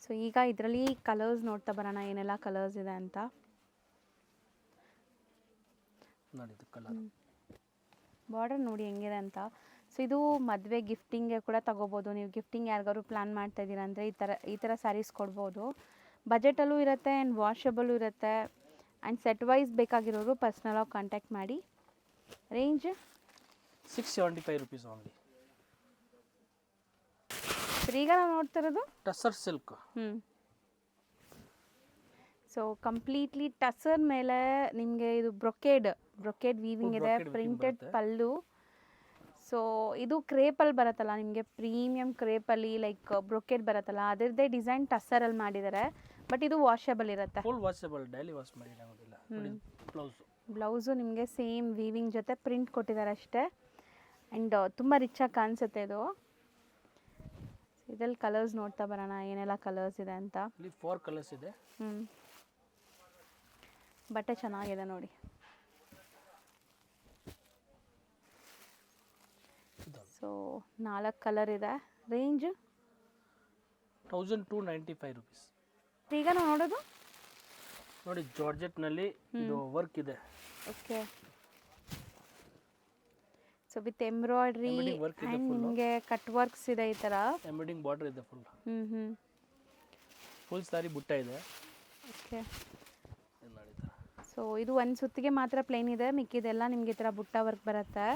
ಸೊ ಈಗ ಇದರಲ್ಲಿ ಕಲರ್ಸ್ ನೋಡ್ತಾ ಬರೋಣ ಏನೆಲ್ಲ ಕಲರ್ಸ್ ಇದೆ ಅಂತ. ಬಾರ್ಡರ್ ನೋಡಿ ಹೆಂಗಿದೆ ಅಂತ. ಸೊ ಇದು ಮದುವೆ ಗಿಫ್ಟಿಂಗ್ಗೆ ಕೂಡ ತಗೋಬೋದು ನೀವು. ಗಿಫ್ಟಿಂಗ್ ಯಾರಿಗಾದ್ರು ಪ್ಲ್ಯಾನ್ ಮಾಡ್ತಾ ಇದ್ದೀರಾ ಅಂದರೆ ಈ ಥರ ಸ್ಯಾರೀಸ್ ಕೊಡ್ಬೋದು. ಬಜೆಟಲ್ಲೂ ಇರುತ್ತೆ ಆ್ಯಂಡ್ ವಾಷಬಲ್ಲೂ ಇರುತ್ತೆ. ಆ್ಯಂಡ್ ಸೆಟ್ ವೈಸ್ ಬೇಕಾಗಿರೋರು ಪರ್ಸ್ನಲಾಗಿ ಕಾಂಟ್ಯಾಕ್ಟ್ ಮಾಡಿ. Range 675 rupees only. ಈಗ ನಾವು ನೋಡ್ತಿರೋದು tussar silk. So completely tussar ಮೇಲೆ ನಿಮಗೆ ಇದು ಬ್ರೊಕೇಡ್ ವೀವಿಂಗ್ ಇದೆ, ಪ್ರಿಂಟೆಡ್ ಪಲ್ಲು. ಸೊ ಇದು ಕ್ರೇಪಲ್ಲಿ ಬರುತ್ತಲ್ಲ ನಿಮಗೆ, ಪ್ರೀಮಿಯಂ ಕ್ರೇಪಲ್ಲಿ ಲೈಕ್ ಬ್ರೊಕೇಡ್ ಬರುತ್ತಲ್ಲ ಅದರದ್ದೇ ಡಿಸೈನ್ ಟಸರಲ್ಲಿ ಮಾಡಿದ್ದಾರೆ. ಬಟ್ ಇದು ವಾಷಬಲ್ ಇರುತ್ತೆ, ಫುಲ್ ವಾಷಬಲ್, ಡೈಲಿ ವಾಶ್ ಮಾಡಿರೋದಿಲ್ಲ. ಬ್ಲೌಸು ನಿಮಗೆ ಸೇಮ್ ವೀವಿಂಗ್ ಜೊತೆ ಪ್ರಿಂಟ್ ಕೊಟ್ಟಿದ್ದಾರೆ ಅಷ್ಟೇ. ಆ್ಯಂಡ್ ತುಂಬ ರಿಚಾಗಿ ಕಾಣಿಸುತ್ತೆ ಇದು. ಇದರಲ್ಲಿ ಕಲರ್ಸ್ ನೋಡ್ತಾ ಬರೋಣ ಏನೆಲ್ಲ ಕಲರ್ಸ್ ಇದೆ ಅಂತ. 4 ಕಲರ್ಸ್ ಇದೆ. ಬಟ್ಟೆ ಚೆನ್ನಾಗಿದೆ ನೋಡಿ. ಸೊ 4 ಕಲರ್ ಇದೆ. Range 1295 rupees. ಈಗ ನಾವು ನೋಡೋದು ನೋಡಿ ಜಾರ್ಜೆಟ್ನಲ್ಲಿ ಇದು ವರ್ಕ್ ಇದೆ. Okay. So with embroidery and ನಿಮಗೆ ಕಟ್ ವರ್ಕ್ಸ್ ಇದೆ ಈ ಥರ. ಎಂಬ್ರಾಯ್ಡಿಂಗ್ ಬಾರ್ಡರ್ ಇದೆ ಫುಲ್ ಸಾರಿ ಬುಟ್ಟ ಇದೆ. ಓಕೆ. ಸೊ ಇದು ಒಂದು ಸುತ್ತಿಗೆ ಮಾತ್ರ ಪ್ಲೇನ್ ಇದೆ, ಮಿಕ್ಕಿದೆಲ್ಲ ನಿಮಗೆ ಈ ಥರ ಬುಟ್ಟ ವರ್ಕ್ ಬರುತ್ತೆ.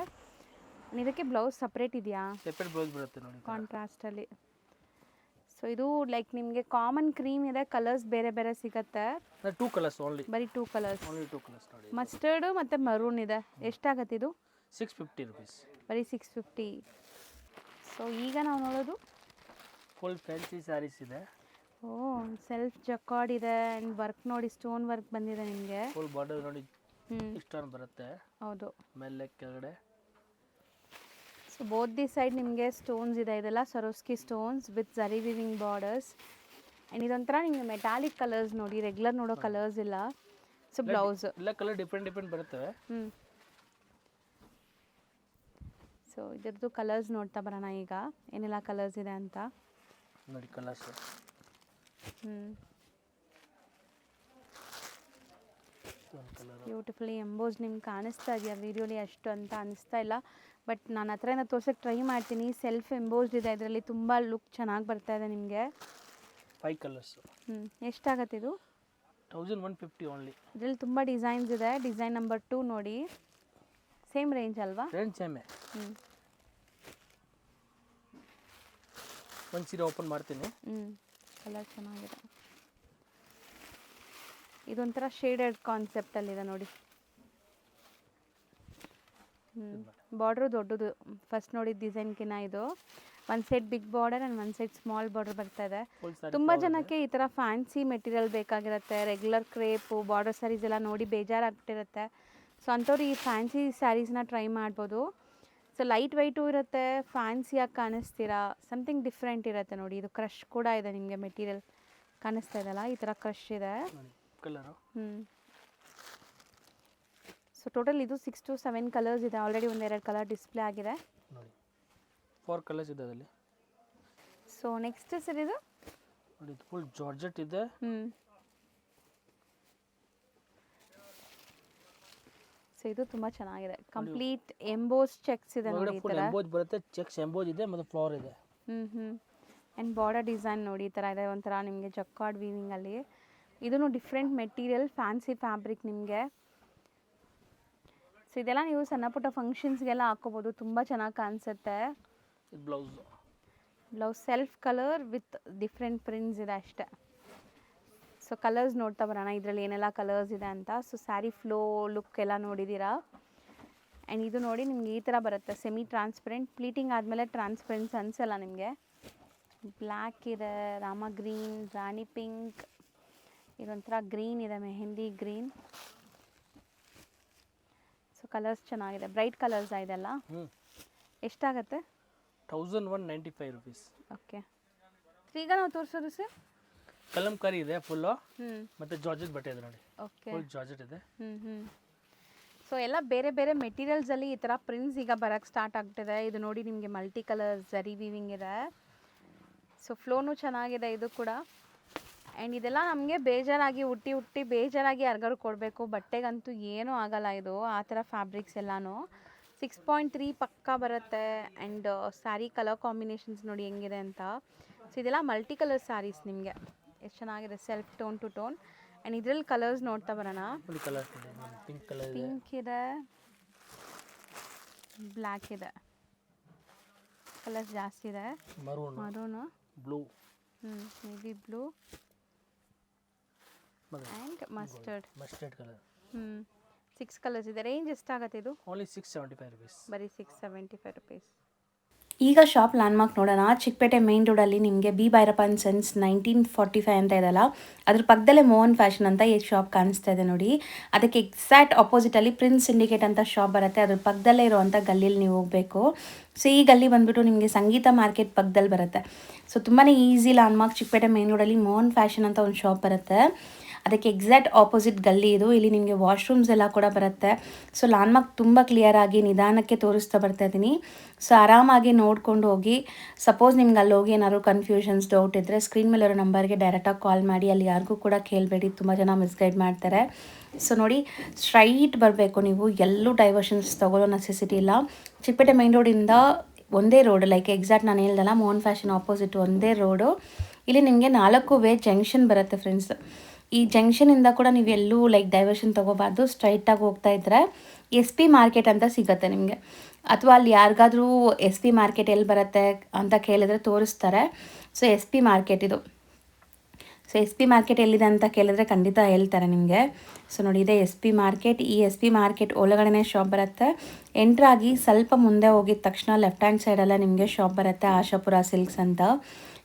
ಇದಕ್ಕೆ ಬ್ಲೌಸ್ ಸಪ್ರೇಟ್ ಇದೆಯಾ? ಸೆಪರೇಟ್ ಬ್ಲೌಸ್ ಬರುತ್ತೆ ನೋಡಿ ಕಾಂಟ್ರಾಸ್ಟಲ್ಲಿ. ಸೊ ಇದು ಲೈಕ್ ನಿಮಗೆ ಕಾಮನ್ ಕ್ರೀಮ್ ಇದೆ, ಕಲರ್ಸ್ ಬೇರೆ ಬೇರೆ ಸಿಗುತ್ತೆ. 2 ಕಲರ್ಸ್ ಓನ್ಲಿ, ಬರೀ 2 ಕಲರ್ಸ್. ಓನ್ಲಿ 2 ಕಲರ್ಸ್ ನೋಡಿ. ಮಸ್ಟರ್ಡ್ ಮತ್ತು ಮರೂನ್ ಇದೆ. ಎಷ್ಟಾಗತ್ತೆ ಇದು? 650 rupees. ಬರೀ 650. ಸೊ ಈಗ ನಾವು ನೋಡೋದು ಫುಲ್ ಫ್ಯಾನ್ಸಿ ಸ್ಯಾರೀಸ್ ಇದೆ. ಓ ಸೆಲ್ಫ್ ಜಕಾರ್ಡ್ ಇದೆ ಆ್ಯಂಡ್ ವರ್ಕ್ ನೋಡಿ, ಸ್ಟೋನ್ ವರ್ಕ್ ಬಂದಿದೆ ನಿಮಗೆ. ಫುಲ್ ಬಾರ್ಡರ್ ನೋಡಿ ಇಷ್ಟೊಂದು ಬರುತ್ತೆ. ಹೌದು, ಮೇಲೆ ಕೆಳಗಡೆ. ಸೊ ಬೋತ್ ದಿ ಸೈಡ್ ನಿಮಗೆ ಸ್ಟೋನ್ಸ್ ಇದೆ. ಇದೆಲ್ಲ ಸರೋಸ್ಕಿ ಸ್ಟೋನ್ಸ್ ವಿತ್ ಜರಿ ವಿವಿಂಗ್ ಬಾರ್ಡರ್ಸ್. ಆ್ಯಂಡ್ ಇದೊಂಥರ ನಿಮಗೆ ಮೆಟಾಲಿಕ್ ಕಲರ್ಸ್ ನೋಡಿ, ರೆಗ್ಯುಲರ್ ನೋಡೋ ಕಲರ್ಸ್ ಇಲ್ಲ. ಸೊ ಬ್ಲೌಸ್ ಎಲ್ಲ ಕಲರ್ ಡಿಫ್ರೆಂಟ್ ಬರ್ತವೆ. ಸೊ ಇದ್ರದ್ದು ಕಲರ್ಸ್ ನೋಡ್ತಾ ಬರೋಣ ಈಗ ಏನೆಲ್ಲ ಕಲರ್ಸ್ ಇದೆ ಅಂತ. ನೋಡಿ ಕಲರ್ಸ್. ಬ್ಯೂಟಿಫುಲಿ ಎಂಬೋಸ್ ನಿಮ್ಗೆ ಕಾಣಿಸ್ತಾ ಇದೆಯಾ ವಿಡಿಯೋಲಿ? ಅಷ್ಟು ಅಂತ ಅನಿಸ್ತಾ ಇಲ್ಲ, ಬಟ್ ನಾನು ಹತ್ರದಿಂದ ತೋರ್ಸೋಕ್ಕೆ ಟ್ರೈ ಮಾಡ್ತೀನಿ. ಸೆಲ್ಫ್ ಎಂಬೋಸ್ಡ್ ಇದೆ ಇದರಲ್ಲಿ, ತುಂಬ ಲುಕ್ ಚೆನ್ನಾಗಿ ಬರ್ತಾ ಇದೆ ನಿಮಗೆ. 5 ಕಲರ್ಸ್. ಎಷ್ಟಾಗತ್ತೆ ಇದು? 1150 ಓನ್ಲಿ. ಇದರಲ್ಲಿ ತುಂಬ ಡಿಸೈನ್ಸ್ ಇದೆ. ಡಿಸೈನ್ ನಂಬರ್ 2 ನೋಡಿ. ಸೇಮ್ ರೇಂಜ್ ಅಲ್ವಾ? ರೇಂಜ್ ಸೇಮೇ. ಒಂದು ಸೀರೆ ಓಪನ್ ಮಾಡ್ತೀನಿ. ಕಲರ್ ಚೆನ್ನಾಗಿದೆ. ಇದೊಂಥರ ಶೇಡೆಡ್ ಕಾನ್ಸೆಪ್ಟಲ್ಲಿದೆ ನೋಡಿ. ಬಾರ್ಡ್ರು ದೊಡ್ಡದು. ಫಸ್ಟ್ ನೋಡಿದ ಡಿಸೈನ್ಕಿನ್ನ ಇದು ಒಂದು ಸೈಡ್ ಬಿಗ್ ಬಾರ್ಡರ್ ಆ್ಯಂಡ್ ಒಂದು ಸೈಡ್ ಸ್ಮಾಲ್ ಬಾರ್ಡರ್ ಬರ್ತಾ ಇದೆ. ತುಂಬ ಜನಕ್ಕೆ ಈ ಥರ ಫ್ಯಾನ್ಸಿ ಮೆಟೀರಿಯಲ್ ಬೇಕಾಗಿರುತ್ತೆ. ರೆಗ್ಯುಲರ್ ಕ್ರೇಪು ಬಾರ್ಡರ್ ಸ್ಯಾರೀಸ್ ಎಲ್ಲ ನೋಡಿ ಬೇಜಾರಾಗ್ಬಿಟ್ಟಿರುತ್ತೆ. ಸೊ ಅಂಥವ್ರು ಈ ಫ್ಯಾನ್ಸಿ ಸ್ಯಾರೀಸ್ನ ಟ್ರೈ ಮಾಡ್ಬೋದು. ಸೊ ಲೈಟ್ ವೈಟು ಇರುತ್ತೆ, ಫ್ಯಾನ್ಸಿಯಾಗಿ ಕಾಣಿಸ್ತೀರಾ, ಸಮಥಿಂಗ್ ಡಿಫ್ರೆಂಟ್ ಇರುತ್ತೆ ನೋಡಿ. ಇದು ಕ್ರಶ್ ಕೂಡ ಇದೆ ನಿಮಗೆ, ಮೆಟೀರಿಯಲ್ ಕಾಣಿಸ್ತಾ ಇದೆಯಲ್ಲ ಈ ಥರ ಕ್ರಶ್ ಇದೆ. ಸೊ ಟೋಟಲ್ ಇದು 6 to 7 ಕಲರ್ಸ್ ಇದೆ. ಆಲ್ರೆಡಿ 1-2 ಕಲರ್ ಡಿಸ್ಪ್ಲೇ ಆಗಿದೆ. 4 ಕಲರ್ಸ್ ಇದೆ ಅದರಲ್ಲಿ. ಸೊ ನೆಕ್ಸ್ಟ್ ಸರ್ ಇದು ನೋಡಿ, ಫುಲ್ ಜಾರ್ಜೆಟ್ ಇದೆ. ಸೊ ಇದು ತುಂಬ ಚೆನ್ನಾಗಿದೆ. ಕಂಪ್ಲೀಟ್ ಎಂಬೋಸ್ ಚೆಕ್ಸ್ ಇದೆ ನೋಡಿ. ಈ ಥರ ಎಂಬೋಸ್ ಬರುತ್ತೆ, ಚೆಕ್ಸ್ ಎಂಬೋಸ್ ಇದೆ ಮತ್ತು ಫ್ಲವರ್ ಇದೆ. ಆ್ಯಂಡ್ ಬಾರ್ಡರ್ ಡಿಸೈನ್ ನೋಡಿ ಈ ಥರ ಇದೆ, ಒಂಥರ ನಿಮಗೆ ಜಕ್ಕಾರ್ಡ್ ವೀವಿಂಗಲ್ಲಿ. ಇದೂ ಡಿಫ್ರೆಂಟ್ ಮೆಟೀರಿಯಲ್, ಫ್ಯಾನ್ಸಿ ಫ್ಯಾಬ್ರಿಕ್ ನಿಮಗೆ. ಸೊ ಇದೆಲ್ಲ ನೀವು ಸಣ್ಣ ಪುಟ್ಟ ಫಂಕ್ಷನ್ಸ್ಗೆಲ್ಲ ಹಾಕೋಬೋದು, ತುಂಬ ಚೆನ್ನಾಗಿ ಕಾಣಿಸುತ್ತೆ. Blouse self colour with different prints ಇದೆ ಅಷ್ಟೇ. ಸೊ ಕಲರ್ಸ್ ನೋಡ್ತಾ ಬರೋಣ ಇದರಲ್ಲಿ ಏನೆಲ್ಲ ಕಲರ್ಸ್ ಇದೆ ಅಂತ. ಸೊ ಸ್ಯಾರಿ ಫ್ಲೋ ಲುಕ್ ಎಲ್ಲ ನೋಡಿದ್ದೀರಾ. ಆ್ಯಂಡ್ ಇದು ನೋಡಿ ನಿಮ್ಗೆ ಈ ಥರ ಬರುತ್ತೆ, ಸೆಮಿ ಟ್ರಾನ್ಸ್ಪರೆಂಟ್. ಪ್ಲೀಟಿಂಗ್ ಆದಮೇಲೆ ಟ್ರಾನ್ಸ್ಪರೆನ್ಸ್ ಅನಿಸಲ್ಲ ನಿಮಗೆ. ಬ್ಲ್ಯಾಕ್ ಇದೆ, ರಾಮ ಗ್ರೀನ್, ರಾಣಿ ಪಿಂಕ್, ಇದೊಂಥರ ಗ್ರೀನ್ ಇದೆ, ಮೆಹಂದಿ ಗ್ರೀನ್. ಸೊ ಕಲರ್ಸ್ ಚೆನ್ನಾಗಿದೆ, ಬ್ರೈಟ್ ಕಲರ್ಸ್ ಇದೆಲ್ಲ. ಎಷ್ಟಾಗುತ್ತೆ? 1195 rupees. ಓಕೆ. ಈಗ ನಾವು ತೋರಿಸೋದು ಸರ್ ಕಲಂಕಾರಿ ಇದೆ ಫುಲ್ಲು, ಮತ್ತು ಜಾರ್ಜೆಟ್ ಬಟ್ಟೆ ಇದೆ ನೋಡಿ. ಓಕೆ, ಫುಲ್ ಜಾರ್ಜೆಟ್ ಇದೆ. ಸೊ ಎಲ್ಲ ಬೇರೆ ಬೇರೆ ಮೆಟೀರಿಯಲ್ಸಲ್ಲಿ ಈ ಥರ ಪ್ರಿಂಟ್ಸ್ ಈಗ ಬರೋಕ್ಕೆ ಸ್ಟಾರ್ಟ್ ಆಗ್ತಿದೆ. ಇದು ನೋಡಿ ನಿಮಗೆ ಮಲ್ಟಿ ಕಲರ್ ಝರಿ ವೀವಿಂಗ್ ಇದೆ. ಸೊ ಫ್ಲೋನು ಚೆನ್ನಾಗಿದೆ ಇದು ಕೂಡ. ಆ್ಯಂಡ್ ಇದೆಲ್ಲ ನಮಗೆ ಬೇಜಾರಾಗಿ ಹುಟ್ಟಿ ಬೇಜಾರಾಗಿ ಯಾರಿಗಾರು ಕೊಡಬೇಕು, ಬಟ್ಟೆಗಂತೂ ಏನೂ ಆಗಲ್ಲ ಇದು, ಆ ಥರ ಫ್ಯಾಬ್ರಿಕ್ಸ್ ಎಲ್ಲನೂ. 6.3 ಪಕ್ಕಾ ಬರುತ್ತೆ. ಆ್ಯಂಡ್ ಸ್ಯಾರಿ ಕಲರ್ ಕಾಂಬಿನೇಷನ್ಸ್ ನೋಡಿ ಹೆಂಗಿದೆ ಅಂತ. ಸೊ ಇದೆಲ್ಲ ಮಲ್ಟಿ ಕಲರ್ ಸ್ಯಾರೀಸ್ ನಿಮಗೆ, ಎಷ್ಟು ಚೆನ್ನಾಗಿದೆ, self tone two tone. And ಇದರಲ್ಲಿ ಕಲರ್ಸ್ ನೋಡ್ತಾ ಬರೋಣ. ಪಿಂಕ್ ಇದೆ, ಬ್ಲ್ಯಾಕ್ ಇದೆ, ಕಲರ್ಸ್ ಜಾಸ್ತಿ ಇದೆ. Maroon, blue, navy blue and mustard colour. 6 colours ಇದೆ. ರೇಂಜ್ ಎಷ್ಟಾಗುತ್ತೆ ಇದು? Only 675 rupees. ಬರೀ 675 rupees. ಈಗ ಶಾಪ್ ಲ್ಯಾಂಡ್ಮಾರ್ಕ್ ನೋಡೋಣ. ಚಿಕ್ಕಪೇಟೆ ಮೇನ್ ರೋಡಲ್ಲಿ ನಿಮಗೆ ಬಿ ಭೈರಪ್ಪ ಆ್ಯಂಡ್ ಸನ್ಸ್ 1945 ಅಂತ ಇದೆಲ್ಲ, ಅದ್ರ ಪಕ್ಕದಲ್ಲೇ ಮೋಹನ್ ಫ್ಯಾಷನ್ ಅಂತ ಈ ಶಾಪ್ ಕಾಣಿಸ್ತಾ ಇದೆ ನೋಡಿ. ಅದಕ್ಕೆ ಎಕ್ಸಾಕ್ಟ್ ಆಪೋಸಿಟಲ್ಲಿ ಪ್ರಿನ್ಸ್ ಸಿಂಡಿಕೇಟ್ ಅಂತ ಶಾಪ್ ಬರುತ್ತೆ, ಅದ್ರ ಪಕ್ಕದಲ್ಲೇ ಇರುವಂಥ ಗಲ್ಲಿಯಲ್ಲಿ ನೀವು ಹೋಗಬೇಕು. ಸೊ ಈ ಗಲ್ಲಿ ಬಂದುಬಿಟ್ಟು ನಿಮಗೆ ಸಂಗೀತ ಮಾರ್ಕೆಟ್ ಪಕ್ಕದಲ್ಲಿ ಬರುತ್ತೆ. ಸೊ ತುಂಬಾ ಈಸಿ ಲ್ಯಾಂಡ್ಮಾರ್ಕ್. ಚಿಕ್ಕಪೇಟೆ ಮೇನ್ ರೋಡಲ್ಲಿ ಮೋಹನ್ ಫ್ಯಾಷನ್ ಅಂತ ಒಂದು ಶಾಪ್ ಬರುತ್ತೆ, ಅದಕ್ಕೆ ಎಕ್ಸಾಕ್ಟ್ ಆಪೋಸಿಟ್ ಗಲ್ಲಿ ಇದು. ಇಲ್ಲಿ ನಿಮಗೆ ವಾಶ್ರೂಮ್ಸ್ ಎಲ್ಲ ಕೂಡ ಬರುತ್ತೆ. ಸೊ ಲ್ಯಾಂಡ್ಮಾರ್ಕ್ ತುಂಬ ಕ್ಲಿಯರಾಗಿ ನಿಧಾನಕ್ಕೆ ತೋರಿಸ್ತಾ ಬರ್ತಾ ಇದ್ದೀನಿ. ಸೊ ಆರಾಮಾಗಿ ನೋಡ್ಕೊಂಡು ಹೋಗಿ. ಸಪೋಸ್ ನಿಮ್ಗೆ ಅಲ್ಲಿ ಹೋಗಿ ಏನಾದ್ರು ಕನ್ಫ್ಯೂಷನ್ಸ್, ಡೌಟ್ ಇದ್ದರೆ ಸ್ಕ್ರೀನ್ ಮೇಲಿರೋ ನಂಬರ್ಗೆ ಡೈರೆಕ್ಟಾಗಿ ಕಾಲ್ ಮಾಡಿ. ಅಲ್ಲಿ ಯಾರಿಗೂ ಕೂಡ ಕೇಳಬೇಡಿ, ತುಂಬ ಜನ ಮಿಸ್ಗೈಡ್ ಮಾಡ್ತಾರೆ. ಸೊ ನೋಡಿ, ಸ್ಟ್ರೈಟ್ ಬರಬೇಕು ನೀವು, ಎಲ್ಲೂ ಡೈವರ್ಷನ್ಸ್ ತೊಗೊಳ್ಳೋ ನೆಸೆಸಿಟಿ ಇಲ್ಲ. ಚಿಕ್ಕಪೇಟೆ ಮೈನ್ ರೋಡಿಂದ ಒಂದೇ ರೋಡ್, ಲೈಕ್ ಎಕ್ಸಾಕ್ಟ್ ನಾನು ಹೇಳ್ದಲ್ಲ ಮೋಹನ್ ಫ್ಯಾಷನ್ ಆಪೋಸಿಟ್ ಒಂದೇ ರೋಡು. ಇಲ್ಲಿ ನಿಮಗೆ 4 ವೇ ಜಂಕ್ಷನ್ ಬರುತ್ತೆ ಫ್ರೆಂಡ್ಸ್. ಈ ಜಂಕ್ಷನಿಂದ ಕೂಡ ನೀವು ಎಲ್ಲೂ ಲೈಕ್ ಡೈವರ್ಷನ್ ತೊಗೋಬಾರ್ದು, ಸ್ಟ್ರೈಟಾಗಿ ಹೋಗ್ತಾ ಇದ್ದರೆ SP ಮಾರ್ಕೆಟ್ ಅಂತ ಸಿಗುತ್ತೆ ನಿಮಗೆ. ಅಥವಾ ಅಲ್ಲಿ ಯಾರಿಗಾದ್ರೂ SP ಮಾರ್ಕೆಟ್ ಎಲ್ಲಿ ಬರುತ್ತೆ ಅಂತ ಕೇಳಿದ್ರೆ ತೋರಿಸ್ತಾರೆ. ಸೊ SP ಮಾರ್ಕೆಟ್ ಇದು. ಸೊ SP ಮಾರ್ಕೆಟ್ ಎಲ್ಲಿದೆ ಅಂತ ಕೇಳಿದ್ರೆ ಖಂಡಿತ ಹೇಳ್ತಾರೆ ನಿಮಗೆ. ಸೊ ನೋಡಿ, ಇದೆ SP ಮಾರ್ಕೆಟ್. ಈ SP ಮಾರ್ಕೆಟ್ ಒಳಗಡೆ ಶಾಪ್ ಬರುತ್ತೆ. ಎಂಟ್ರಾಗಿ ಸ್ವಲ್ಪ ಮುಂದೆ ಹೋಗಿದ ತಕ್ಷಣ ಲೆಫ್ಟ್ ಹ್ಯಾಂಡ್ ಸೈಡಲ್ಲೇ ನಿಮಗೆ ಶಾಪ್ ಬರುತ್ತೆ, ಆಶಾಪುರ ಸಿಲ್ಕ್ಸ್ ಅಂತ.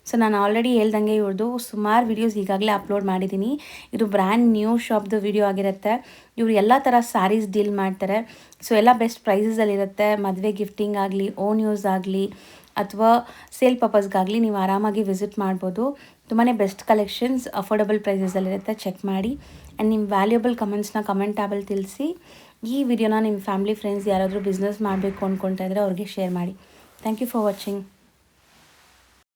ಸೊ ನಾನು ಆಲ್ರೆಡಿ ಹೇಳ್ದಂಗೆ ಇವ್ರದ್ದು ಸುಮಾರು ವೀಡಿಯೋಸ್ ಈಗಾಗಲೇ ಅಪ್ಲೋಡ್ ಮಾಡಿದ್ದೀನಿ. ಇದು ಬ್ರ್ಯಾಂಡ್ ನ್ಯೂ ಶಾಪ್ದು ವಿಡಿಯೋ ಆಗಿರುತ್ತೆ. ಇವರು ಎಲ್ಲ ಥರ ಸ್ಯಾರೀಸ್ ಡೀಲ್ ಮಾಡ್ತಾರೆ. ಸೊ ಎಲ್ಲ ಬೆಸ್ಟ್ ಪ್ರೈಸಸಲ್ಲಿರುತ್ತೆ. ಮದುವೆ ಗಿಫ್ಟಿಂಗ್ ಆಗಲಿ, ಓನ್ ಯೂಸ್ ಆಗಲಿ, ಅಥವಾ ಸೇಲ್ ಪರ್ಪಸ್ಗಾಗಲಿ ನೀವು ಆರಾಮಾಗಿ ವಿಸಿಟ್ ಮಾಡ್ಬೋದು. ತುಂಬಾ ಬೆಸ್ಟ್ ಕಲೆಕ್ಷನ್ಸ್ ಅಫೋರ್ಡಬಲ್ ಪ್ರೈಸಸಲ್ಲಿರುತ್ತೆ, ಚೆಕ್ ಮಾಡಿ. ಆ್ಯಂಡ್ ನಿಮ್ಮ ವ್ಯಾಲ್ಯೂಬಲ್ ಕಮೆಂಟ್ಸ್ನ ಕಮೆಂಟ್ ಟ್ಯಾಬಲ್ಲಿ ತಿಳಿಸಿ. ಈ ವಿಡಿಯೋನ ನಿಮ್ಮ ಫ್ಯಾಮಿಲಿ ಫ್ರೆಂಡ್ಸ್ ಯಾರಾದರೂ ಬಿಸ್ನೆಸ್ ಮಾಡಬೇಕು ಅಂದ್ಕೊಳ್ತಾ ಇದ್ದರೆ ಅವ್ರಿಗೆ ಶೇರ್ ಮಾಡಿ. Thank you for watching.